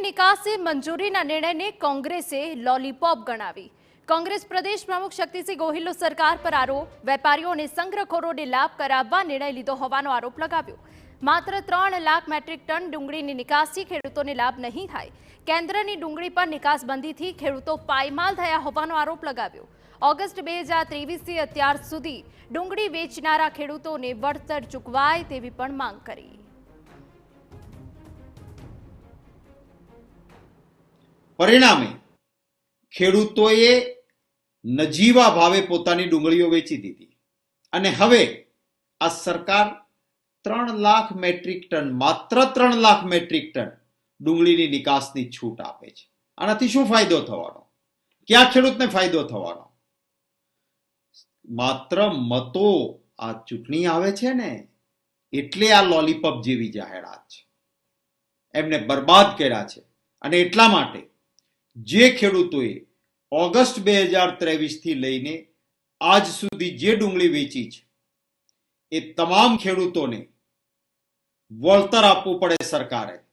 નિકાસી મંજૂરીના નિર્ણયને કોંગ્રેસે લોલીપોપ ગણાવી। કોંગ્રેસ પ્રદેશ પ્રમુખ શક્તિસિંહ ગોહિલનો સરકાર પર આરોપ, વેપારીઓને સંગ્રહખોરોને લાભ કરાવવા નિર્ણય લીધો હોવાનો આરોપ લગાવ્યો। માત્ર 3 લાખ મેટ્રિક ટન ડુંગળીની નિકાસથી ખેડૂતોને લાભ નહીં થાય। કેન્દ્રની ડુંગળી પર નિકાસબંધીથી ખેડૂતો પાયમાલ થયા હોવાનો આરોપ લગાવ્યો। ઓગસ્ટ 2023થી અત્યાર સુધી ડુંગળી વેચનારા ખેડૂતોને વળતર ચૂકવાય તેવી પણ માંગ કરી। પરિણામે ખેડૂતોએ નજીવા ભાવે પોતાની ડુંગળીઓ વેચી દીધી અને હવે આ સરકાર 3 લાખ મેટ્રિક ટન માત્ર 3 લાખ મેટ્રિક ટન ડુંગળીની નિકાસની છૂટ આપે છે। આનાથી શું ફાયદો થવાનો? ક્યાં ખેડૂતને ફાયદો થવાનો? માત્ર મતો આ ચૂંટણી આવે છે ને એટલે આ લોલીપોપ જેવી જાહેરાત છે, એમને બરબાદ કર્યા છે। અને એટલા માટે જે ખેડૂતોએ ઓગસ્ટ 2023 થી લઈને આજ સુધી જે ડુંગળી વેચી છે એ તમામ ખેડૂતોને વળતર આપવું પડે સરકારે।